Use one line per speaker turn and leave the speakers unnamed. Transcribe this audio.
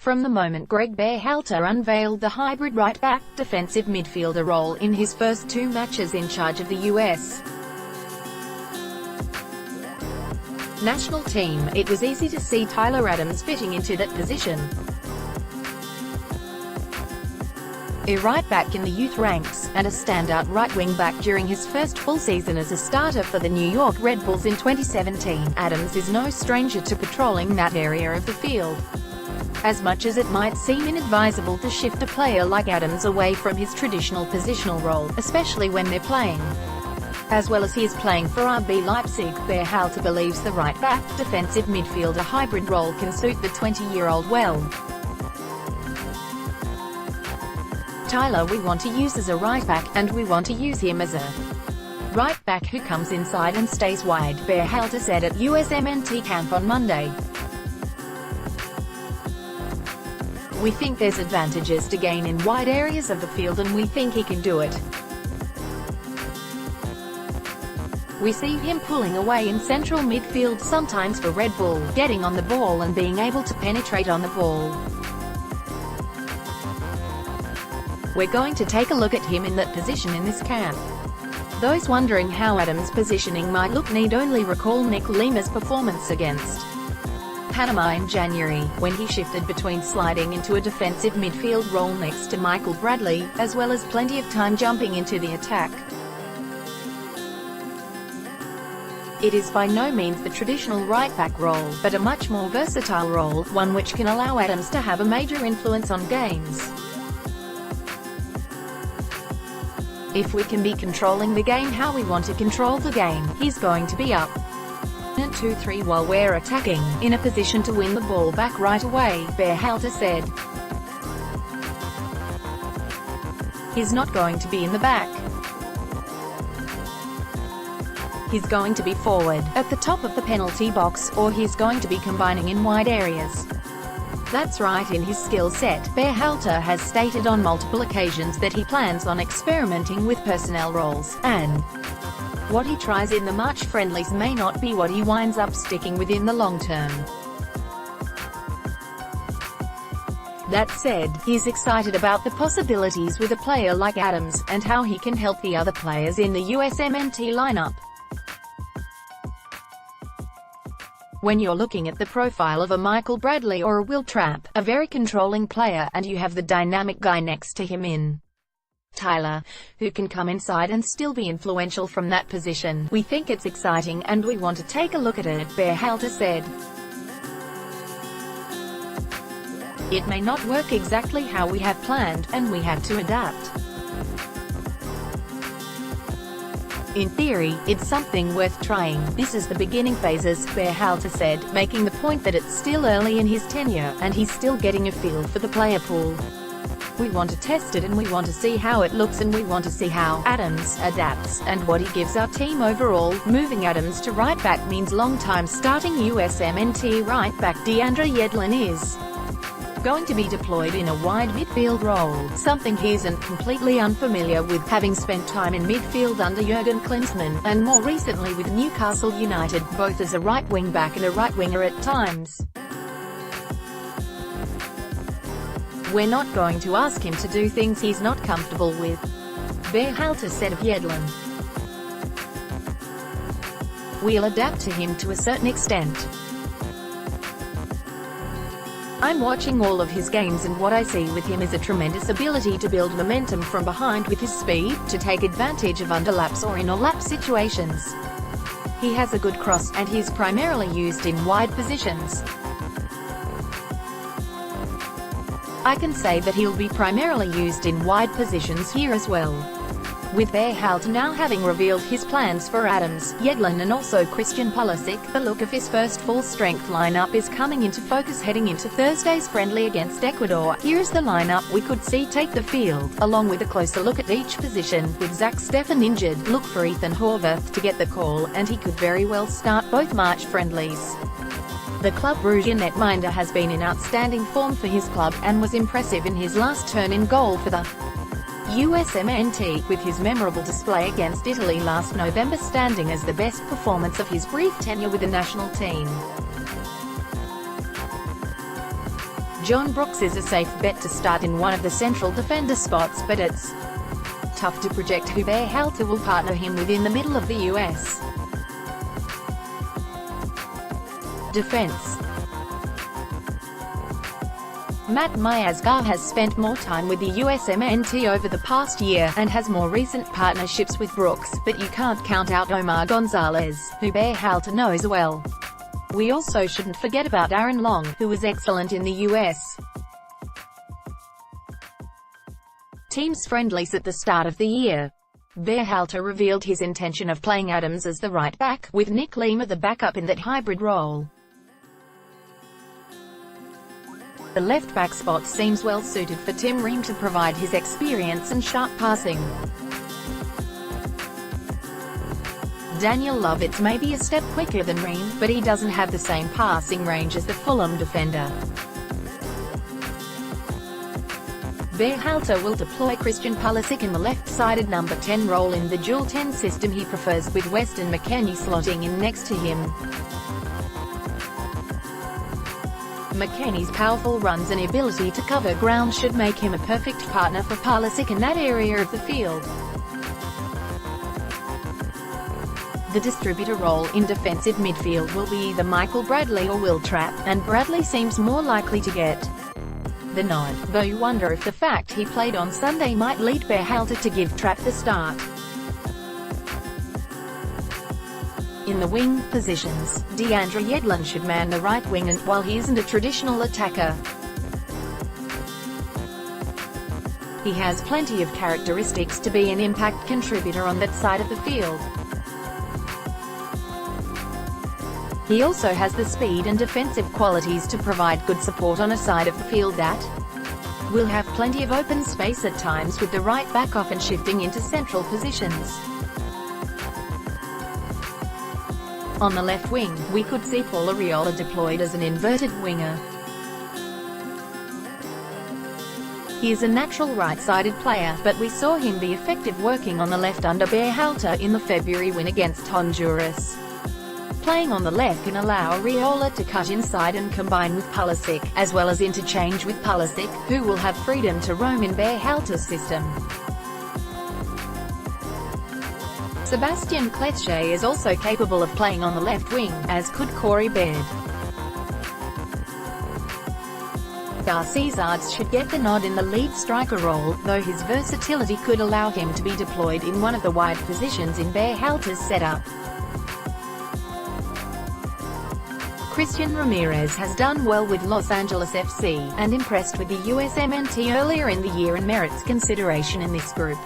from the moment Gregg Berhalter unveiled the hybrid right-back, defensive midfielder role in his first 2 matches in charge of the U.S. national team, it was easy to see Tyler Adams fitting into that position. A right-back in the youth ranks, and a standout right-wing-back during his first full season as a starter for the New York Red Bulls in 2017, Adams is no stranger to patrolling that area of the field. As much as it might seem inadvisable to shift a player like Adams away from his traditional positional role, especially when they're playing as well as he is playing for RB Leipzig, Berhalter believes the right-back, defensive midfielder hybrid role can suit the 20-year-old well. Tyler we want to use as a right-back, and we want to use him as a right-back who comes inside and stays wide, Berhalter said at USMNT camp on Monday. We think there's advantages to gain in wide areas of the field and we think he can do it. We see him pulling away in central midfield sometimes for Red Bull, getting on the ball and being able to penetrate on the ball. We're going to take a look at him in that position in this camp. Those wondering how Adams' positioning might look need only recall Nick Lima's performance against Panama in January, when he shifted between sliding into a defensive midfield role next to Michael Bradley, as well as plenty of time jumping into the attack. It is by no means the traditional right-back role, but a much more versatile role, one which can allow Adams to have a major influence on games. If we can be controlling the game how we want to control the game, he's going to be up 2-3 while we're attacking, in a position to win the ball back right away, Berhalter said. He's not going to be in the back. He's going to be forward, at the top of the penalty box, or he's going to be combining in wide areas. That's right in his skill set. Berhalter has stated on multiple occasions that he plans on experimenting with personnel roles, and what he tries in the March friendlies may not be what he winds up sticking with in the long term. That said, he's excited about the possibilities with a player like Adams, and how he can help the other players in the USMNT lineup. When you're looking at the profile of a Michael Bradley or a Will Trapp, a very controlling player, and you have the dynamic guy next to him in Tyler, who can come inside and still be influential from that position, we think it's exciting and we want to take a look at it, Berhalter said. It may not work exactly how we have planned, and we have to adapt. In theory, it's something worth trying. This is the beginning phases, Berhalter said, making the point that it's still early in his tenure, and he's still getting a feel for the player pool. We want to test it and we want to see how it looks and we want to see how Adams adapts, and what he gives our team overall. Moving Adams to right back means long-time starting USMNT right back DeAndre Yedlin is going to be deployed in a wide midfield role, something he isn't completely unfamiliar with, having spent time in midfield under Jurgen Klinsmann, and more recently with Newcastle United, both as a right wing-back and a right winger at times. We're not going to ask him to do things he's not comfortable with, Berhalter said of Yedlin. We'll adapt to him to a certain extent. I'm watching all of his games and what I see with him is a tremendous ability to build momentum from behind with his speed, to take advantage of underlaps or in-or-lap situations. He has a good cross, and he's primarily used in wide positions. I can say that he'll be primarily used in wide positions here as well. With Berhalter now having revealed his plans for Adams, Yedlin and also Christian Pulisic, the look of his first full-strength lineup is coming into focus heading into Thursday's friendly against Ecuador. Here's the lineup we could see take the field, along with a closer look at each position. With Zach Steffen injured, look for Ethan Horvath to get the call, and he could very well start both March friendlies. The Club Brugge netminder has been in outstanding form for his club, and was impressive in his last turn in goal for the USMNT, with his memorable display against Italy last November standing as the best performance of his brief tenure with the national team. John Brooks is a safe bet to start in one of the central defender spots, but it's tough to project who Berhalter will partner him with in the middle of the U.S. defense. Matt Miazga has spent more time with the USMNT over the past year, and has more recent partnerships with Brooks, but you can't count out Omar Gonzalez, who Berhalter knows well. We also shouldn't forget about Aaron Long, who was excellent in the U.S. team's friendlies at the start of the year. Berhalter revealed his intention of playing Adams as the right back, with Nick Lima the backup in that hybrid role. The left-back spot seems well suited for Tim Ream to provide his experience and sharp passing. Daniel Lovitz may be a step quicker than Ream, but he doesn't have the same passing range as the Fulham defender. Berhalter will deploy Christian Pulisic in the left-sided number 10 role in the dual 10 system he prefers, with Weston McKennie slotting in next to him. McKennie's powerful runs and ability to cover ground should make him a perfect partner for Pulisic in that area of the field. The distributor role in defensive midfield will be either Michael Bradley or Will Trapp, and Bradley seems more likely to get the nod, though you wonder if the fact he played on Sunday might lead Berhalter to give Trapp the start. In the wing positions, DeAndre Yedlin should man the right wing, and while he isn't a traditional attacker, he has plenty of characteristics to be an impact contributor on that side of the field. He also has the speed and defensive qualities to provide good support on a side of the field that will have plenty of open space at times, with the right back often shifting into central positions. On the left wing, we could see Paul Arriola deployed as an inverted winger. He is a natural right-sided player, but we saw him be effective working on the left under Berhalter in the February win against Honduras. Playing on the left can allow Arriola to cut inside and combine with Pulisic, as well as interchange with Pulisic, who will have freedom to roam in Berhalter's system. Sebastian Cletchet is also capable of playing on the left wing, as could Corey Baird. Garcés should get the nod in the lead striker role, though his versatility could allow him to be deployed in one of the wide positions in Berhalter's setup. Christian Ramirez has done well with Los Angeles FC, and impressed with the USMNT earlier in the year, and merits consideration in this group.